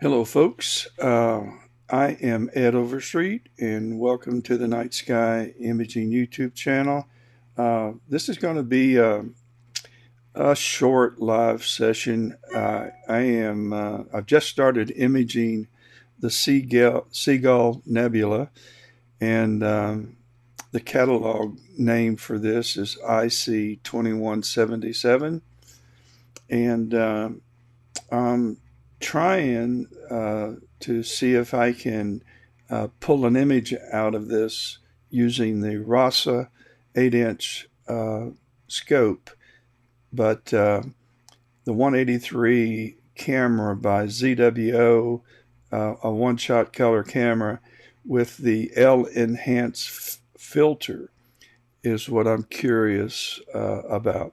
Hello, folks. I am Ed Overstreet, and welcome to the Night Sky Imaging YouTube channel. This is going to be a short live session. I've just started imaging the Seagull Nebula, and the catalog name for this is IC2177, and I'm trying to see if I can pull an image out of this using the RASA 8-inch scope, but the 183 camera by ZWO, a one-shot color camera with the L Enhance filter is what I'm curious about.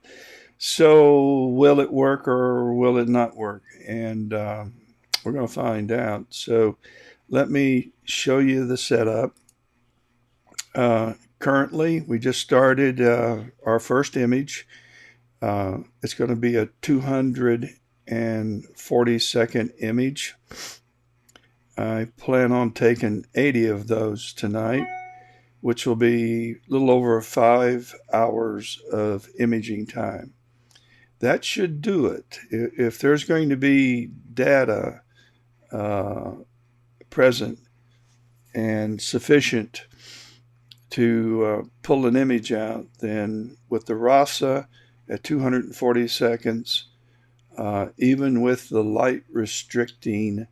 So will it work or will it not work? And we're going to find out. So let me show you the setup. Currently, we just started our first image. It's going to be a 240-second image. I plan on taking 80 of those tonight, which will be a little over 5 hours of imaging time. That should do it. If there's going to be data present and sufficient to pull an image out, then with the RASA at 240 seconds, even with the light restricting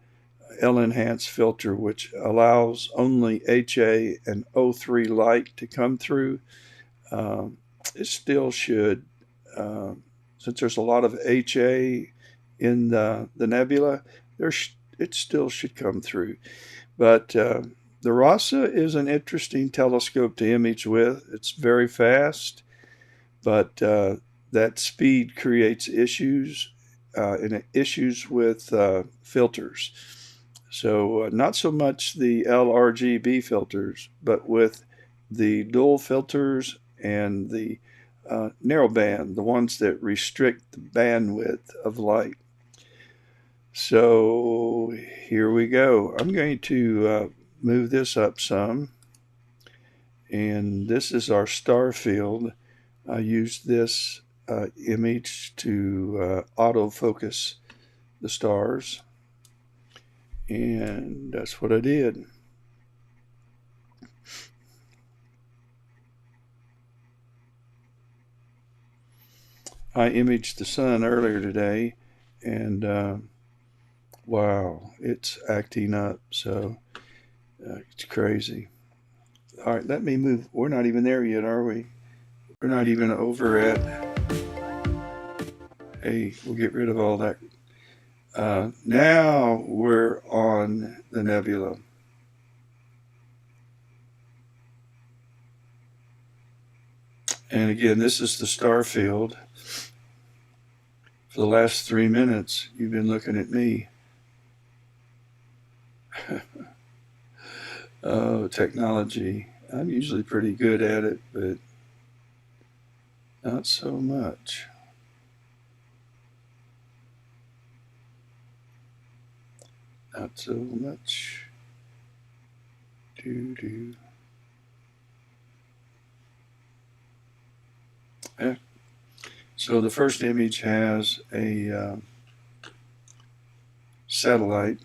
L Enhance filter, which allows only HA and O3 light to come through, it still should, since there's a lot of HA in the nebula, it still should come through. But the RASA is an interesting telescope to image with. It's very fast, but that speed creates issues, and issues with filters. So not so much the LRGB filters, but with the dual filters and the narrowband, the ones that restrict the bandwidth of light. So here we go. I'm going to move this up some, and this is our star field. I used this image to autofocus the stars, and that's what I did. I imaged the sun earlier today, and wow, it's acting up, so it's crazy. All right, let me move. We're not even there yet, are we? We're not even over at. Hey, we'll get rid of all that. Now we're on the nebula. And again, this is the star field. For the last 3 minutes, you've been looking at me. Oh, technology. I'm usually pretty good at it, but not so much. Not so much. Doo-doo. Yeah. So the first image has a satellite.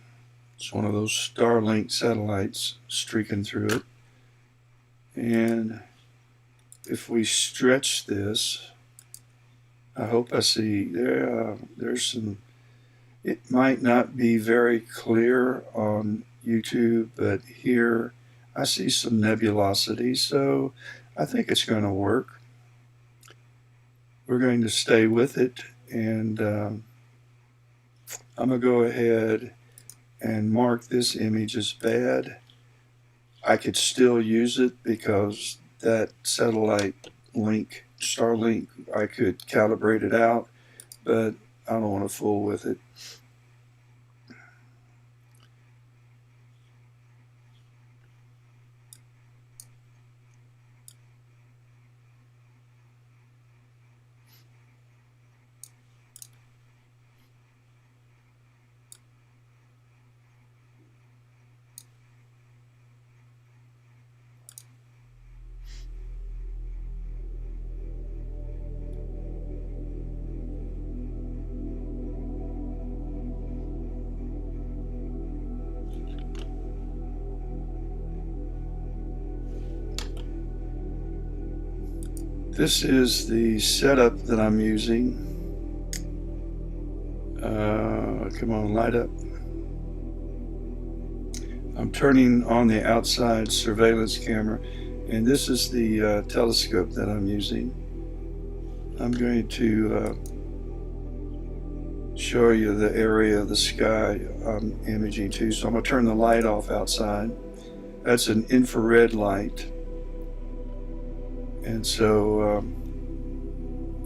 It's one of those Starlink satellites streaking through it. And if we stretch this, I hope I see there's some. It might not be very clear on YouTube, but here I see some nebulosity, so I think it's going to work. We're going to stay with it, and I'm going to go ahead and mark this image as bad. I could still use it because that satellite link, Starlink, I could calibrate it out, but I don't want to fool with it. This is the setup that I'm using. Come on, light up. I'm turning on the outside surveillance camera, and this is the telescope that I'm using. I'm going to show you the area of the sky I'm imaging to. So I'm going to turn the light off outside. That's an infrared light, and so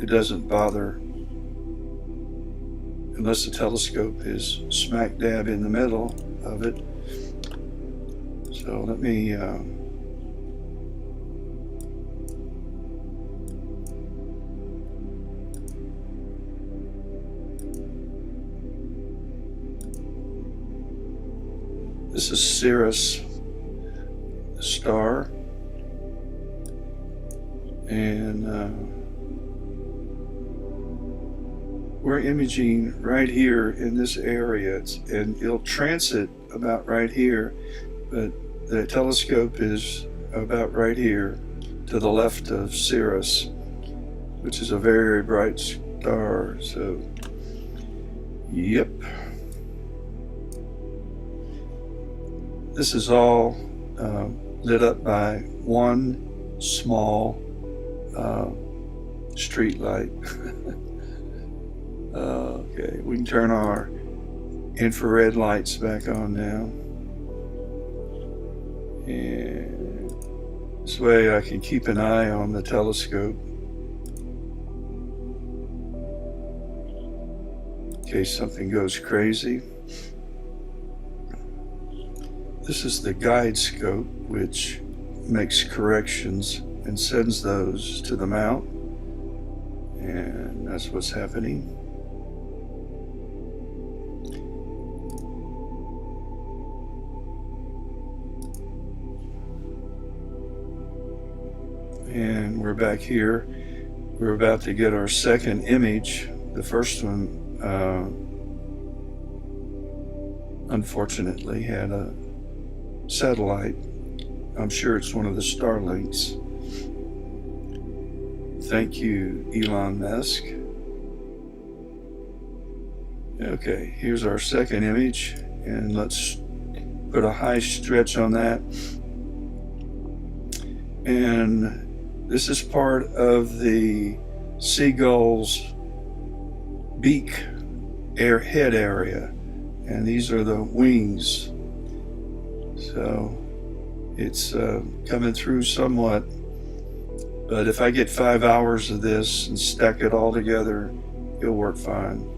it doesn't bother unless the telescope is smack dab in the middle of it. So let me this is Sirius, the star, and we're imaging right here in this area, and it'll transit about right here, but the telescope is about right here to the left of Sirius, which is a very bright star. So, yep. This is all lit up by one small street light. Okay, we can turn our infrared lights back on now. And this way I can keep an eye on the telescope in case something goes crazy. This is the guide scope, which makes corrections and sends those to the mount, and that's what's happening. And we're back here. We're about to get our second image. The first one unfortunately had a satellite. I'm sure it's one of the Starlinks. Thank you, Elon Musk. Okay, here's our second image, and let's put a high stretch on that. And this is part of the seagull's beak head area, and these are the wings. So it's coming through somewhat, but if I get 5 hours of this and stack it all together, it'll work fine.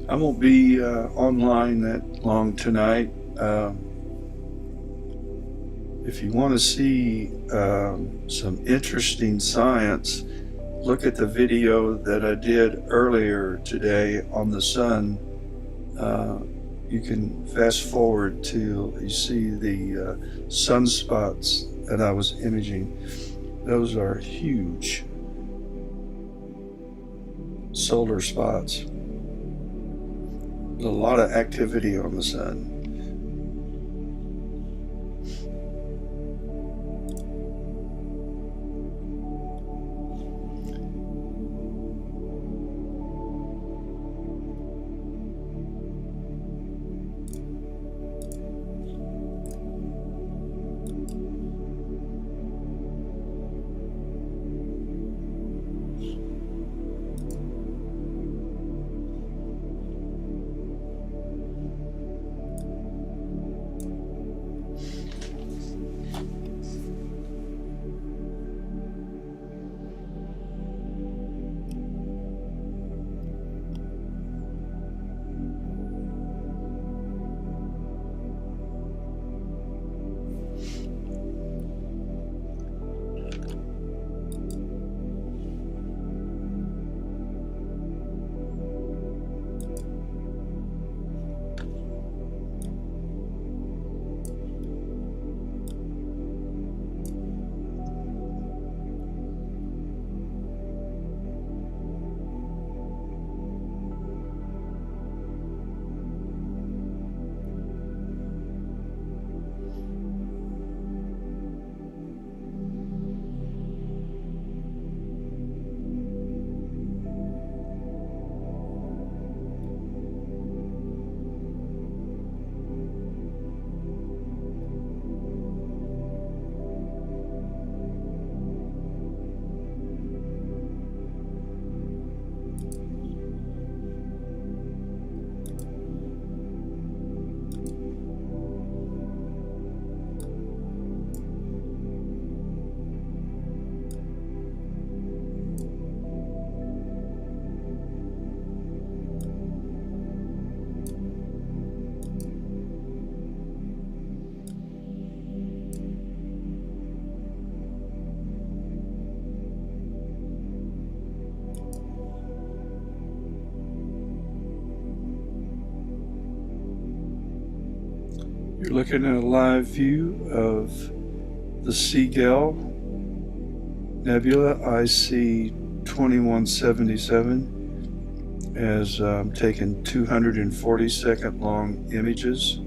I won't be online that long tonight. If you want to see some interesting science, look at the video that I did earlier today on the sun. You can fast forward till you see the sunspots that I was imaging. Those are huge solar spots. A lot of activity on the sun. You're looking at a live view of the Seagull Nebula IC2177 has taken 240-second long images.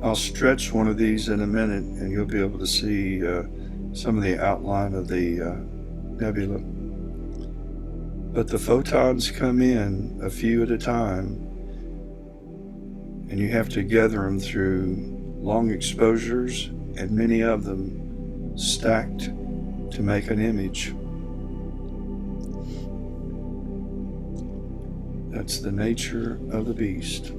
I'll stretch one of these in a minute and you'll be able to see some of the outline of the nebula. But the photons come in a few at a time, and you have to gather them through long exposures, and many of them stacked to make an image. That's the nature of the beast.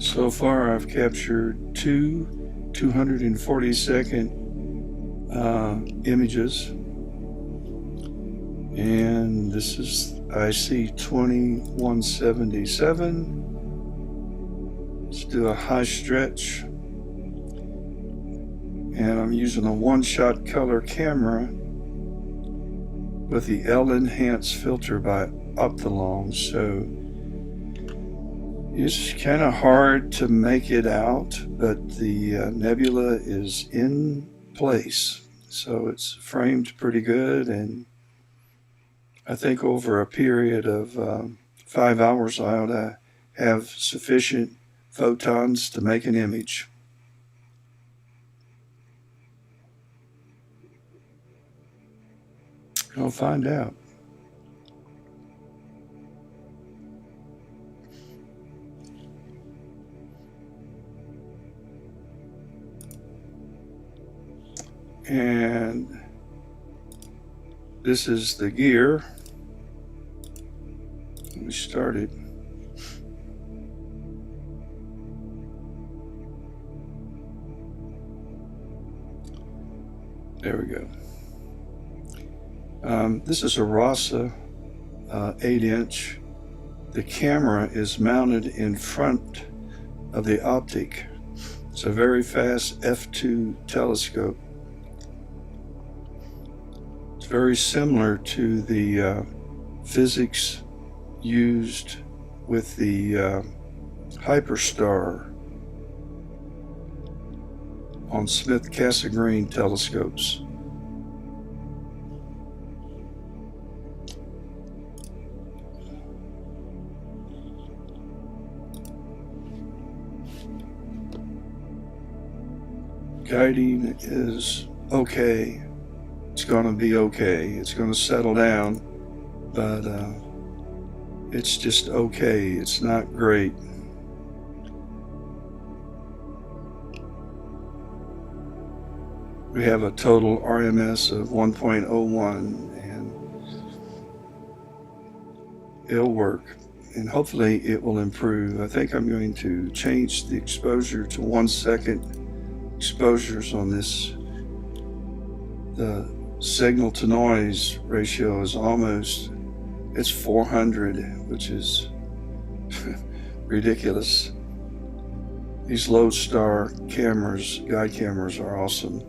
So far I've captured two 240-second images, and this is IC2177. Let's do a high stretch, and I'm using a one-shot color camera with the L Enhance filter by Optolong, so it's kind of hard to make it out, but the nebula is in place, so it's framed pretty good, and I think over a period of 5 hours I ought to have sufficient photons to make an image. I'll find out. And this is the gear. We started. There we go. This is a RASA 8-inch. The camera is mounted in front of the optic. It's a very fast f2 telescope. It's very similar to the physics used with the Hyperstar on Smith-Cassegrain telescopes. Guiding is okay. It's going to be okay. It's going to settle down, but it's just okay. It's not great. We have a total RMS of 1.01, and it'll work, and hopefully it will improve. I think I'm going to change the exposure to 1 second exposures on this. The signal to noise ratio is it's 400, which is ridiculous. These Lodestar cameras, guide cameras, are awesome.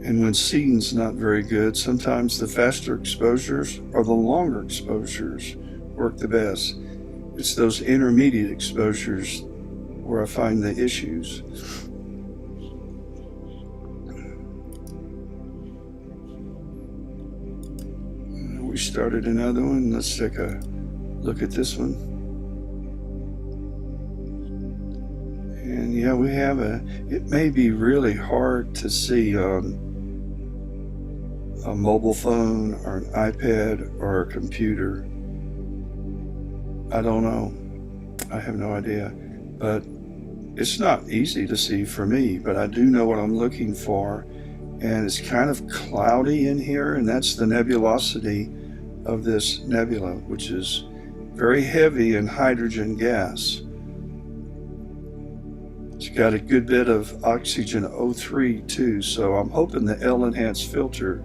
And when seeing's not very good, sometimes the faster exposures or the longer exposures work the best. It's those intermediate exposures where I find the issues. We started another one. Let's take a look at this one. And yeah, we have it may be really hard to see on a mobile phone or an iPad or a computer. I don't know. I have no idea. But it's not easy to see for me, but I do know what I'm looking for. And it's kind of cloudy in here, and that's the nebulosity of this nebula, which is very heavy in hydrogen gas. It's got a good bit of oxygen O3 too, so I'm hoping the L Enhance filter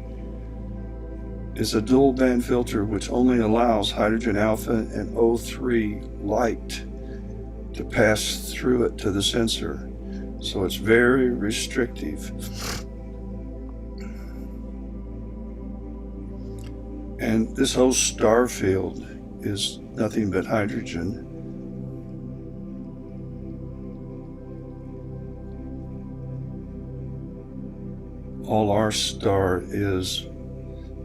is a dual band filter which only allows hydrogen alpha and O3 light to pass through it to the sensor. So it's very restrictive. And this whole star field is nothing but hydrogen. All our star is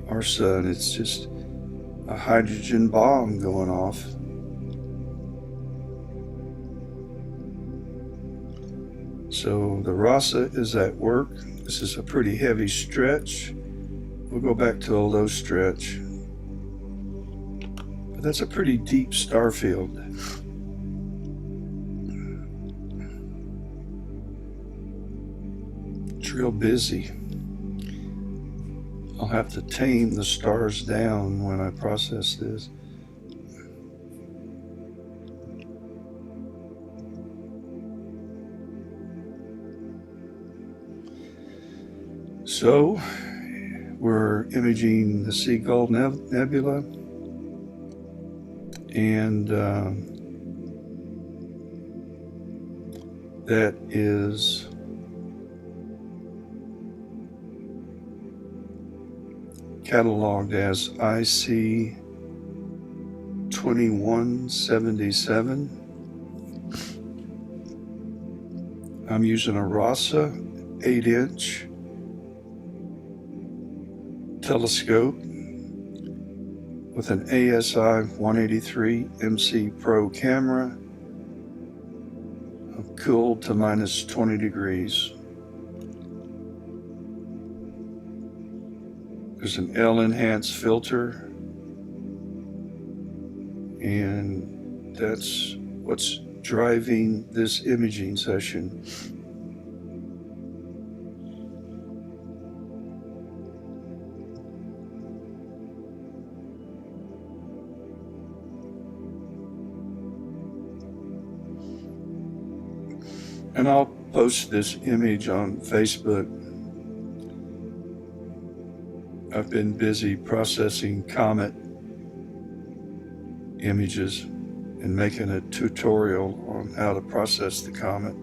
our sun. It's just a hydrogen bomb going off. So the RASA is at work. This is a pretty heavy stretch. We'll go back to a low stretch. But that's a pretty deep star field. It's real busy. I'll have to tame the stars down when I process this. So, we're imaging the Seagull Nebula, and that is cataloged as IC2177. I'm using a RASA 8-inch telescope with an ASI183MC Pro Camera, cooled to minus 20 degrees. There's an L Enhance filter, and that's what's driving this imaging session. And I'll post this image on Facebook. I've been busy processing comet images and making a tutorial on how to process the comet.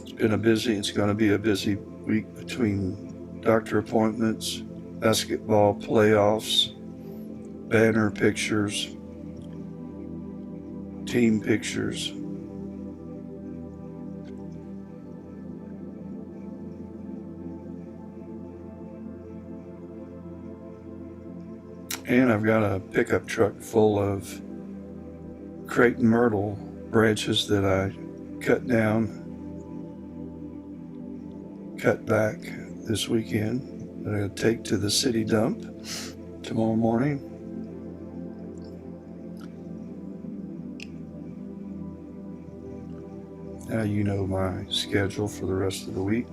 It's going to be a busy week between doctor appointments, basketball playoffs, banner pictures, team pictures. And I've got a pickup truck full of crepe myrtle branches that I cut back this weekend that I'm going to take to the city dump tomorrow morning. Now you know my schedule for the rest of the week.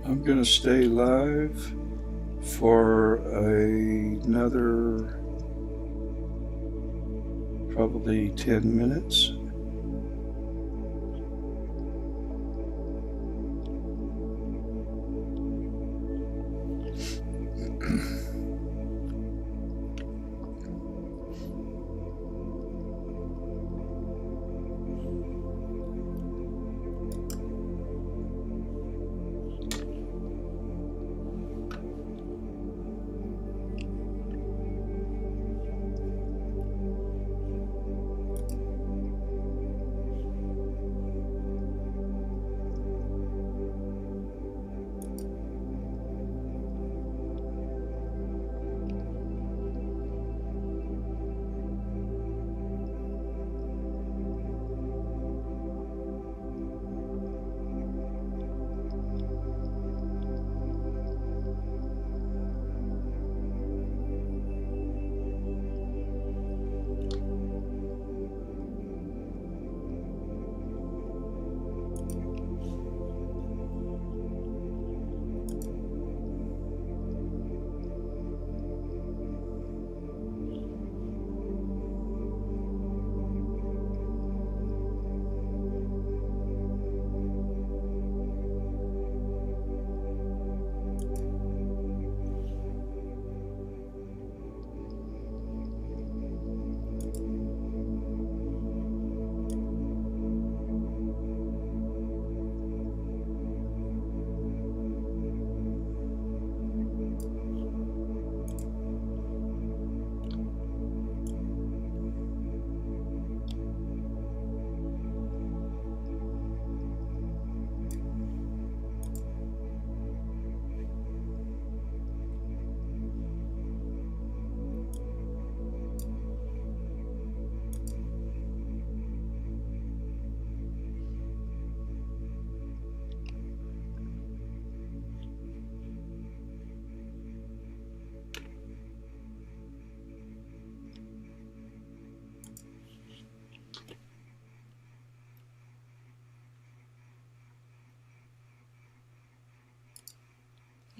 I'm going to stay live for another probably 10 minutes.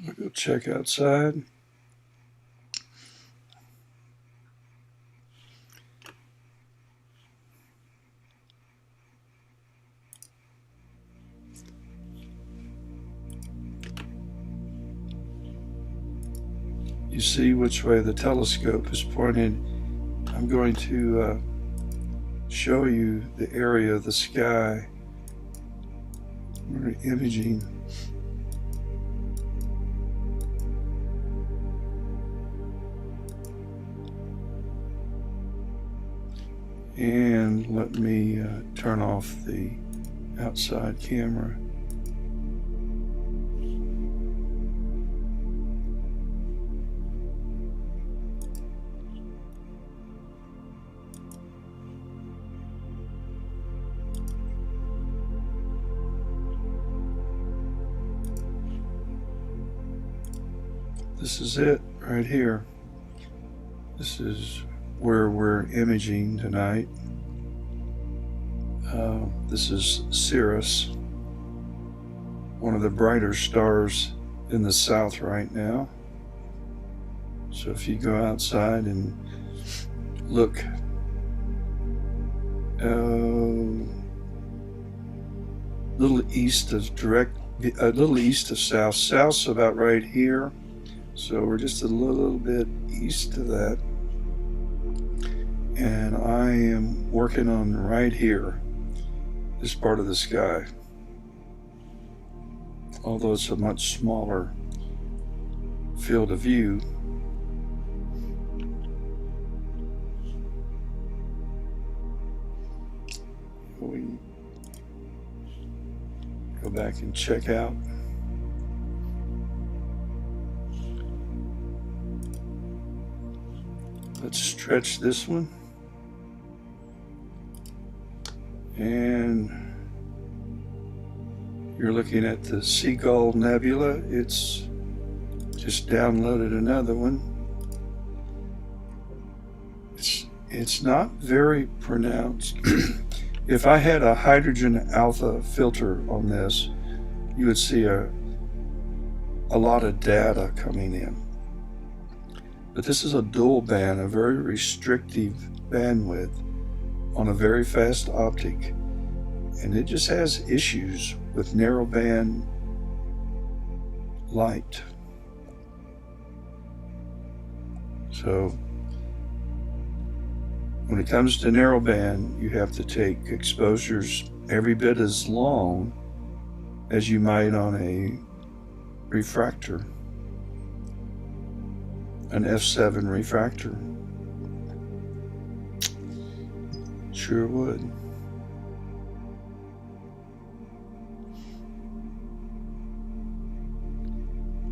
I'll go check outside. You see which way the telescope is pointed. I'm going to show you the area of the sky We're imaging. And let me turn off the outside camera. This is it right here. This is where we're imaging tonight. This is Sirius, one of the brighter stars in the south right now. So if you go outside and look a little east of south. South's about right here. So we're just a little bit east of that. And I am working on right here, this part of the sky. Although it's a much smaller field of view. We go back and check out. Let's stretch this one. And you're looking at the Seagull Nebula. It's just downloaded another one. It's not very pronounced. If I had a hydrogen alpha filter on this, you would see a lot of data coming in. But this is a dual band, a very restrictive bandwidth on a very fast optic, and it just has issues with narrowband light. So when it comes to narrowband, you have to take exposures every bit as long as you might on a refractor, an f7 refractor. Sure would.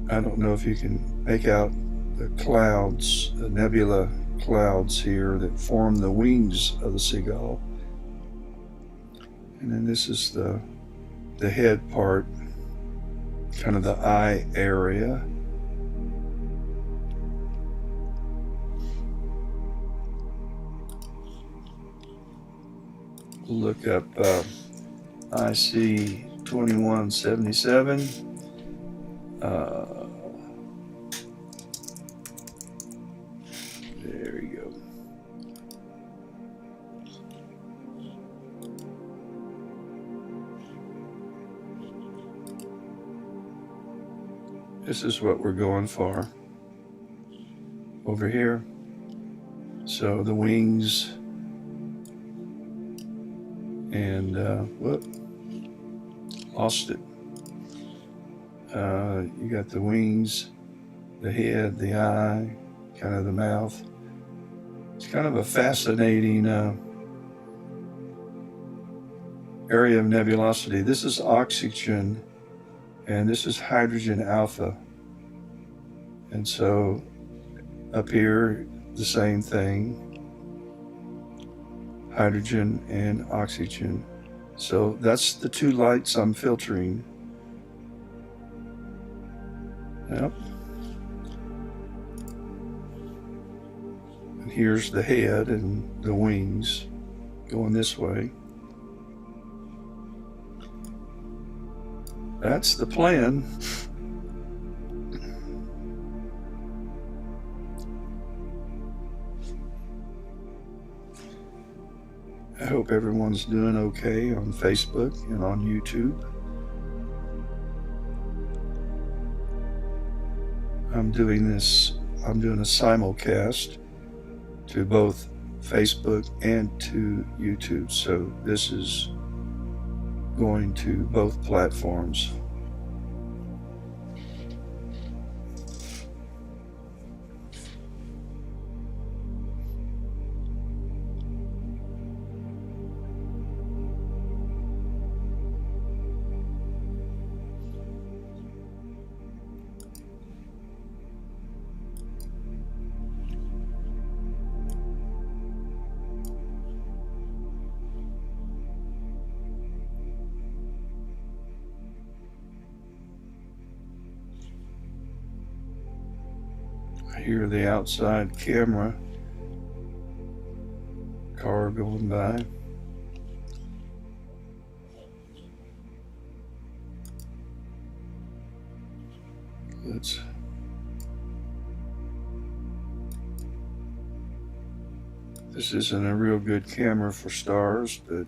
I don't know if you can make out the clouds, the nebula clouds here that form the wings of the seagull. And then this is the head part, kind of the eye area. Look up IC2177. There you go. This is what we're going for over here. So the wings. And whoop, lost it. You got the wings, the head, the eye, kind of the mouth. It's kind of a fascinating area of nebulosity. This is oxygen, and this is hydrogen alpha. And so up here, the same thing. Hydrogen and oxygen. So that's the two lights I'm filtering. Yep. And here's the head and the wings going this way. That's the plan. I hope everyone's doing okay on Facebook and on YouTube. I'm doing a simulcast to both Facebook and to YouTube. So this is going to both platforms. I hear the outside camera car going by. This isn't a real good camera for stars, but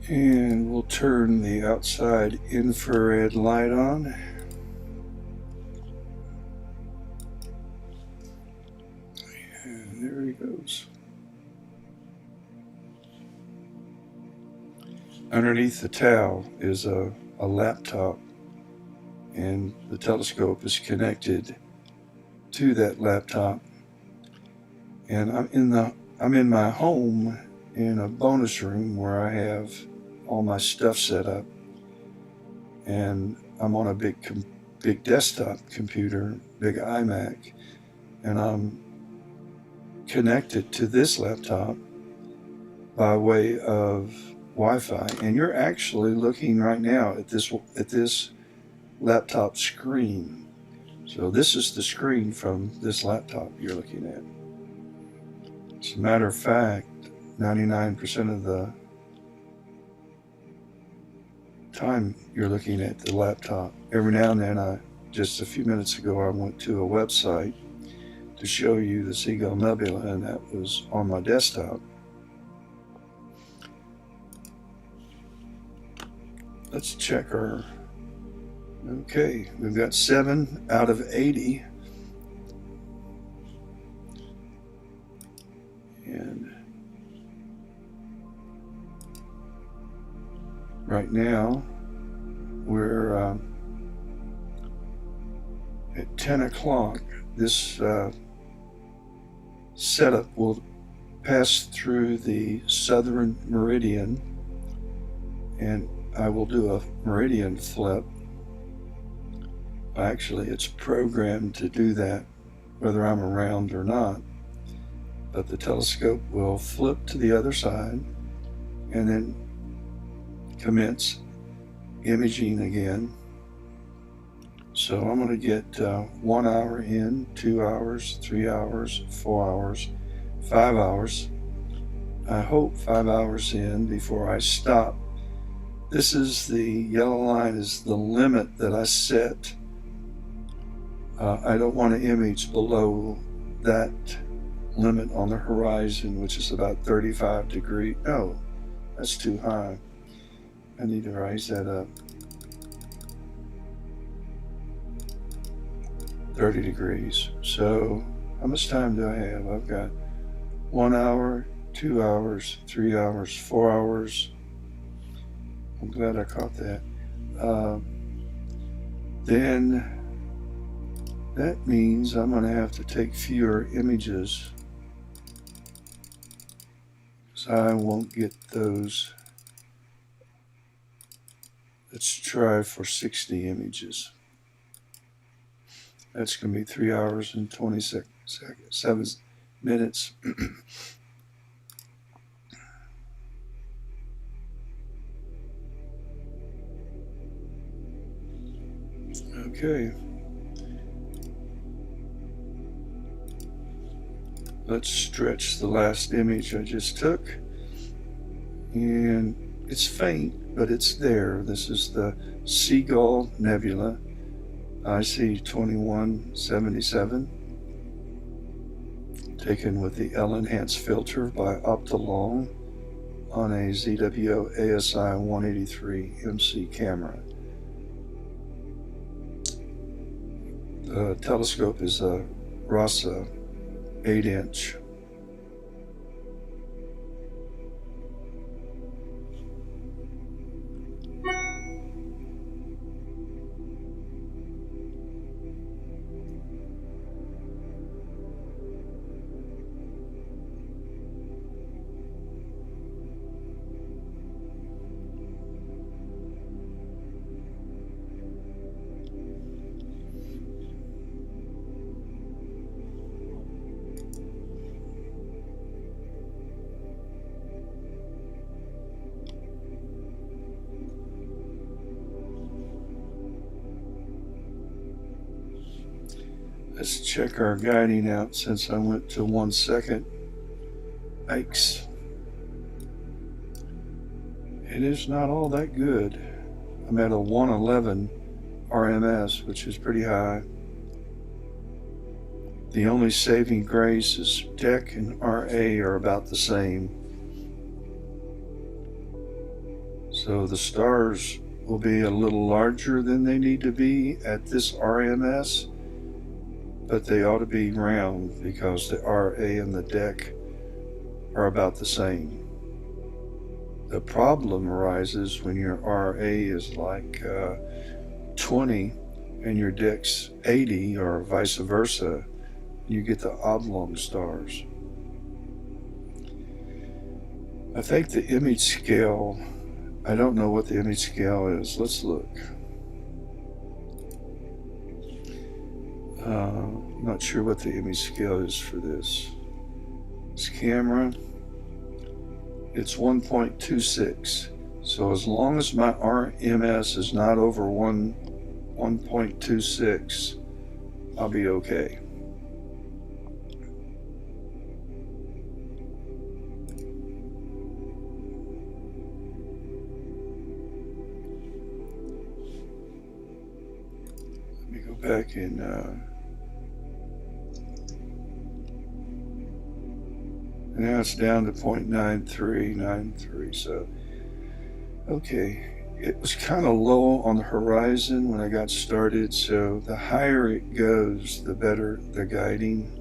and we'll turn the outside infrared light on. And there he goes. Underneath the towel is a laptop, and the telescope is connected to that laptop. And I'm in my home in a bonus room where I have all my stuff set up, and I'm on a big desktop computer, big iMac, and I'm connected to this laptop by way of Wi-Fi. And you're actually looking right now at this laptop screen. So this is the screen from this laptop you're looking at. As a matter of fact, 99% of the time you're looking at the laptop. Every now and then, just a few minutes ago, I went to a website to show you the Seagull Nebula, and that was on my desktop. Let's check our, okay, we've got 7 out of 80. And right now, we're at 10 o'clock. This setup will pass through the southern meridian, and I will do a meridian flip. Actually, it's programmed to do that whether I'm around or not. But the telescope will flip to the other side and then commence imaging again. So I'm going to get 1 hour in, 2 hours, 3 hours, 4 hours, 5 hours. I hope 5 hours in before I stop. This is the yellow line is the limit that I set. I don't want to image below that limit on the horizon, which is about 35 degrees. No, that's too high. I need to raise that up. 30 degrees. So how much time do I have? I've got 1 hour, 2 hours, 3 hours, 4 hours. I'm glad I caught that. Then that means I'm going to have to take fewer images, because I won't get those. Let's try for 60 images. That's going to be 3 hours and 27 minutes. Okay. Let's stretch the last image I just took. And it's faint, but it's there. This is the Seagull Nebula, IC2177, taken with the L Enhance filter by Optolong on a ZWO ASI183MC camera. The telescope is a RASA 8-inch. Let's check our guiding out since I went to 1 second. Yikes. It is not all that good. I'm at a 111 RMS, which is pretty high. The only saving grace is DEC and RA are about the same. So the stars will be a little larger than they need to be at this RMS, but they ought to be round because the RA and the DEC are about the same. The problem arises when your RA is like 20 and your DEC's 80, or vice versa. You get the oblong stars. I think the image scale, I don't know what the image scale is. Let's look. I'm not sure what the image scale is for this. This camera, it's 1.26. So as long as my RMS is not over 1.26, I'll be okay. Let me go back and now it's down to 0.9393. So, okay, it was kind of low on the horizon when I got started. So the higher it goes, the better the guiding.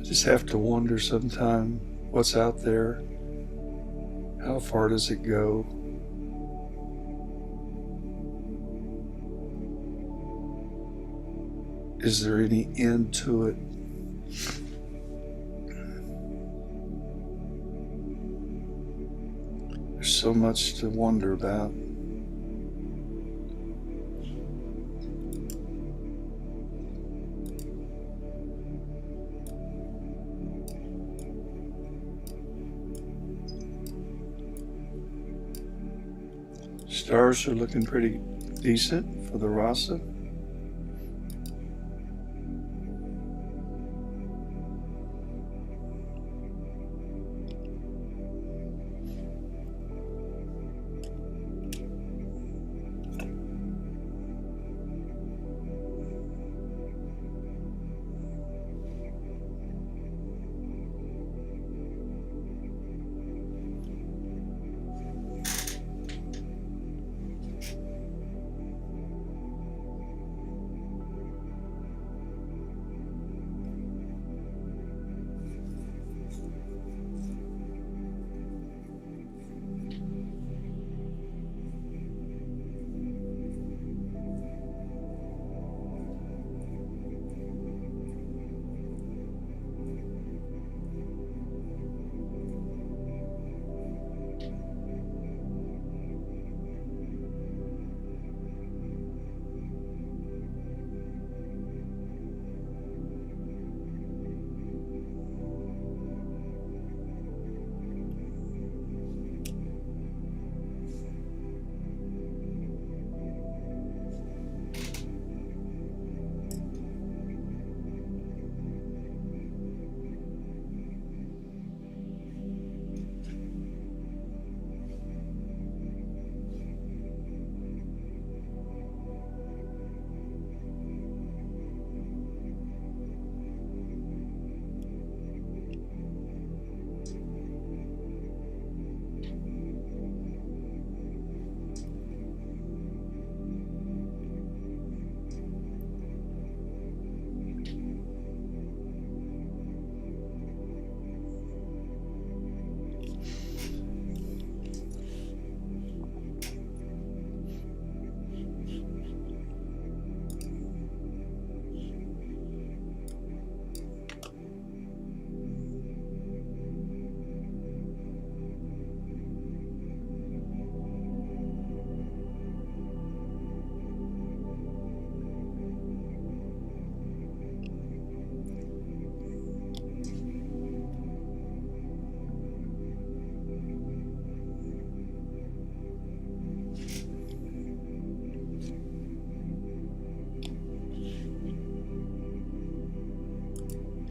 Just have to wonder sometime what's out there. How far does it go? is there any end to it? There's so much to wonder about. Stars are looking pretty decent for the RASA.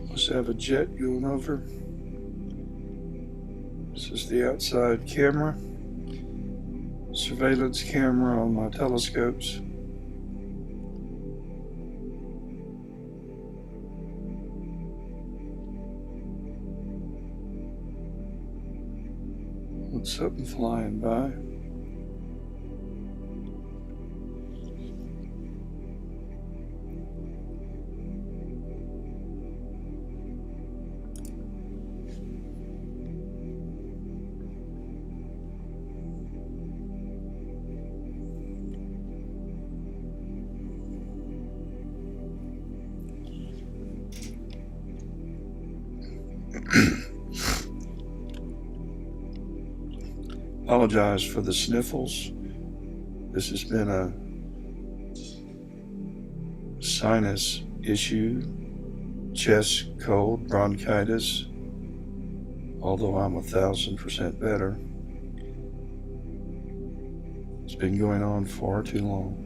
Let's have a jet going over. This is the outside camera, surveillance camera on my telescopes. What's something flying by? Apologize for the sniffles. This has been a sinus issue, chest cold, bronchitis, although I'm 1,000% better. It's been going on far too long.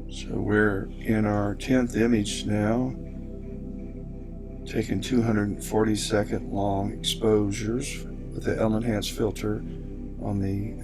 So we're in our 10th image now, taking 240-second long exposures with the L Enhance filter on the